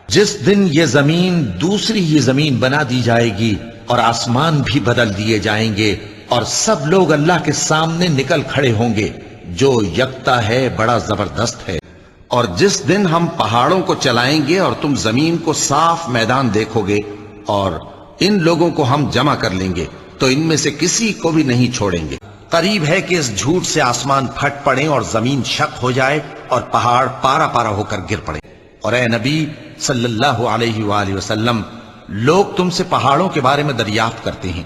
جس دن یہ زمین دوسری ہی زمین بنا دی جائے گی اور آسمان بھی بدل دیے جائیں گے اور سب لوگ اللہ کے سامنے نکل کھڑے ہوں گے جو یکتا ہے، بڑا زبردست ہے۔ اور جس دن ہم پہاڑوں کو چلائیں گے اور تم زمین کو صاف میدان دیکھو گے اور ان لوگوں کو ہم جمع کر لیں گے تو ان میں سے کسی کو بھی نہیں چھوڑیں گے۔ قریب ہے کہ اس جھوٹ سے آسمان پھٹ پڑے اور زمین شق ہو جائے اور پہاڑ پارا پارا ہو کر گر پڑے۔ اور اے نبی صلی اللہ علیہ وآلہ وسلم، لوگ تم سے پہاڑوں کے بارے میں دریافت کرتے ہیں،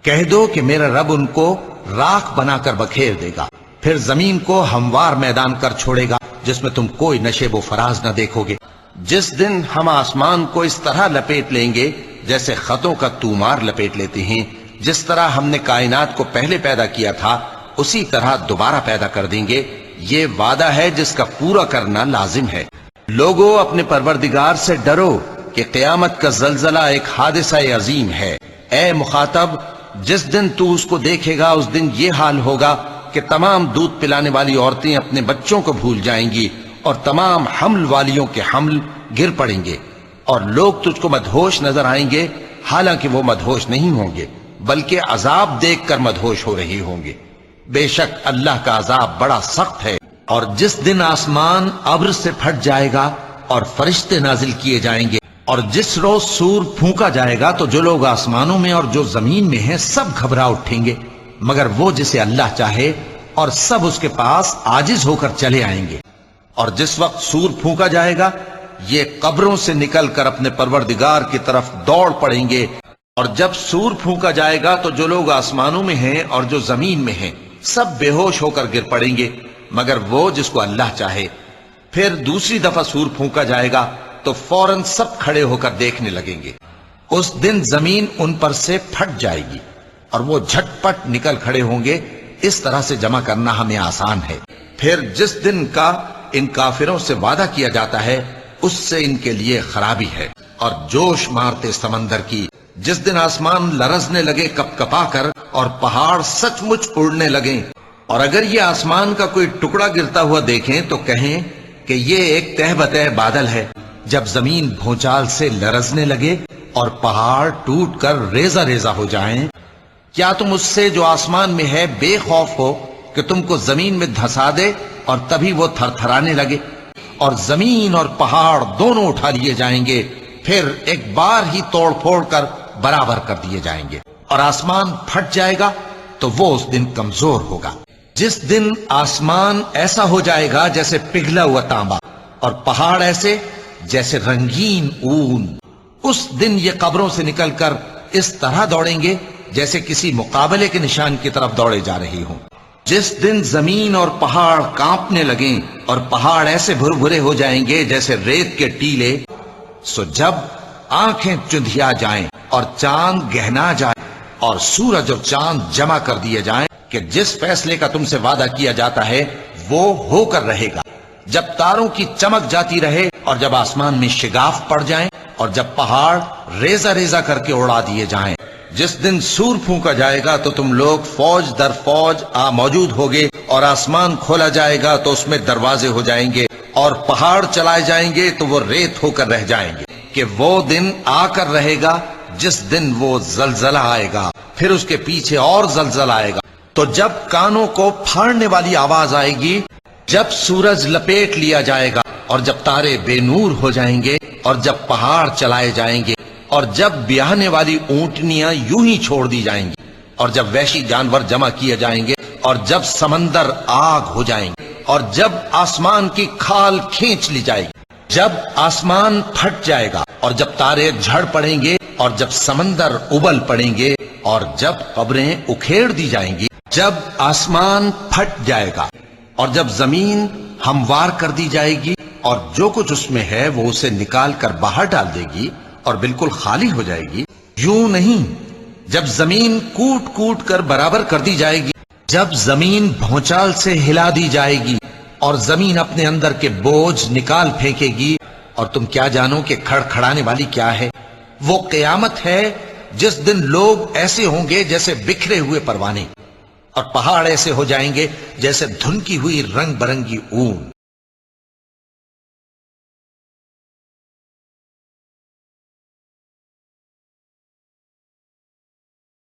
کہہ دو کہ میرا رب ان کو راکھ بنا کر بکھیر دے گا، پھر زمین کو ہموار میدان کر چھوڑے گا جس میں تم کوئی نشیب و فراز نہ دیکھو گے۔ جس دن ہم آسمان کو اس طرح لپیٹ لیں گے جیسے خطوں کا تومار لپیٹ لیتے ہیں، جس طرح ہم نے کائنات کو پہلے پیدا کیا تھا اسی طرح دوبارہ پیدا کر دیں گے۔ یہ وعدہ ہے جس کا پورا کرنا لازم ہے۔ لوگوں، اپنے پروردگار سے ڈرو کہ قیامت کا زلزلہ ایک حادثہ عظیم ہے۔ اے مخاطب، جس دن تو اس کو دیکھے گا اس دن یہ حال ہوگا کہ تمام دودھ پلانے والی عورتیں اپنے بچوں کو بھول جائیں گی اور تمام حمل والیوں کے حمل گر پڑیں گے، اور لوگ تجھ کو مدہوش نظر آئیں گے حالانکہ وہ مدہوش نہیں ہوں گے بلکہ عذاب دیکھ کر مدہوش ہو رہے ہوں گے۔ بے شک اللہ کا عذاب بڑا سخت ہے۔ اور جس دن آسمان ابر سے پھٹ جائے گا اور فرشتے نازل کیے جائیں گے اور جس روز سور پھونکا جائے گا تو جو لوگ آسمانوں میں اور جو زمین میں ہیں سب گھبرا اٹھیں گے مگر وہ جسے اللہ چاہے، اور سب اس کے پاس عاجز ہو کر چلے آئیں گے۔ اور جس وقت سور پھونکا جائے گا یہ قبروں سے نکل کر اپنے پروردگار کی طرف دوڑ پڑیں گے، اور جب سور پھونکا جائے گا تو جو لوگ آسمانوں میں ہیں اور جو زمین میں ہیں سب بے ہوش ہو کر گر پڑیں گے مگر وہ جس کو اللہ چاہے۔ پھر دوسری دفعہ سور پھونکا جائے گا تو فوراً سب کھڑے ہو کر دیکھنے لگیں گے۔ اس دن زمین ان پر سے پھٹ جائے گی اور وہ جھٹ پٹ نکل کھڑے ہوں گے۔ اس طرح سے جمع کرنا ہمیں آسان ہے۔ پھر جس دن کا ان کافروں سے وعدہ کیا جاتا ہے اس سے ان کے لیے خرابی ہے۔ اور جوش مارتے سمندر کی، جس دن آسمان لرزنے لگے کپ کپا کر اور پہاڑ سچ مچ اڑنے لگیں، اور اگر یہ آسمان کا کوئی ٹکڑا گرتا ہوا دیکھیں تو کہیں کہ یہ ایک تہ بتہ بادل ہے۔ جب زمین بھونچال سے لرزنے لگے اور پہاڑ ٹوٹ کر ریزہ ریزہ ہو جائیں، کیا تم اس سے جو آسمان میں ہے بے خوف ہو کہ تم کو زمین میں دھسا دے اور تبھی وہ تھر تھرانے لگے؟ اور زمین اور پہاڑ دونوں اٹھا لیے جائیں گے، پھر ایک بار ہی توڑ پھوڑ کر برابر کر دیے جائیں گے، اور آسمان پھٹ جائے گا تو وہ اس دن کمزور ہوگا۔ جس دن آسمان ایسا ہو جائے گا جیسے پگھلا ہوا تانبا اور پہاڑ ایسے جیسے رنگین اون، اس دن یہ قبروں سے نکل کر اس طرح دوڑیں گے جیسے کسی مقابلے کے نشان کی طرف دوڑے جا رہے ہوں۔ جس دن زمین اور پہاڑ کانپنے لگیں اور پہاڑ ایسے بھر بھرے ہو جائیں گے جیسے ریت کے ٹیلے، سو جب آنکھیں چندھیا جائیں اور چاند گہنا جائے اور سورج اور چاند جمع کر دیے جائیں کہ جس فیصلے کا تم سے وعدہ کیا جاتا ہے وہ ہو کر رہے گا، جب تاروں کی چمک جاتی رہے اور جب آسمان میں شگاف پڑ جائیں اور جب پہاڑ ریزہ ریزہ کر کے اڑا دیے جائیں، جس دن سور پھونکا جائے گا تو تم لوگ فوج در فوج موجود ہوگے، اور آسمان کھولا جائے گا تو اس میں دروازے ہو جائیں گے، اور پہاڑ چلائے جائیں گے تو وہ ریت ہو کر رہ جائیں گے، کہ وہ دن آ کر رہے گا جس دن وہ زلزلہ آئے گا، پھر اس کے پیچھے اور زلزلہ آئے گا۔ تو جب کانوں کو پھاڑنے والی آواز آئے گی، جب سورج لپیٹ لیا جائے گا، اور جب تارے بے نور ہو جائیں گے، اور جب پہاڑ چلائے جائیں گے، اور جب بیاہنے والی اونٹنیاں یوں ہی چھوڑ دی جائیں گی، اور جب وحشی جانور جمع کیے جائیں گے، اور جب سمندر آگ ہو جائیں گے، اور جب آسمان کی کھال کھینچ لی جائے گی، جب آسمان پھٹ جائے گا، اور جب تارے جھڑ پڑیں گے، اور جب سمندر ابل پڑیں گے، اور جب قبریں اکھیڑ دی جائیں گی، جب آسمان پھٹ جائے گا اور جب زمین ہموار کر دی جائے گی اور جو کچھ اس میں ہے وہ اسے نکال کر باہر ڈال دے گی اور بالکل خالی ہو جائے گی، یوں نہیں، جب زمین کوٹ کوٹ کر برابر کر دی جائے گی، جب زمین بھونچال سے ہلا دی جائے گی اور زمین اپنے اندر کے بوجھ نکال پھینکے گی، اور تم کیا جانو کہ کھڑکھڑانے والی کیا ہے؟ وہ قیامت ہے جس دن لوگ ایسے ہوں گے جیسے بکھرے ہوئے پروانے، اور پہاڑ ایسے ہو جائیں گے جیسے دھنکی ہوئی رنگ برنگی اون۔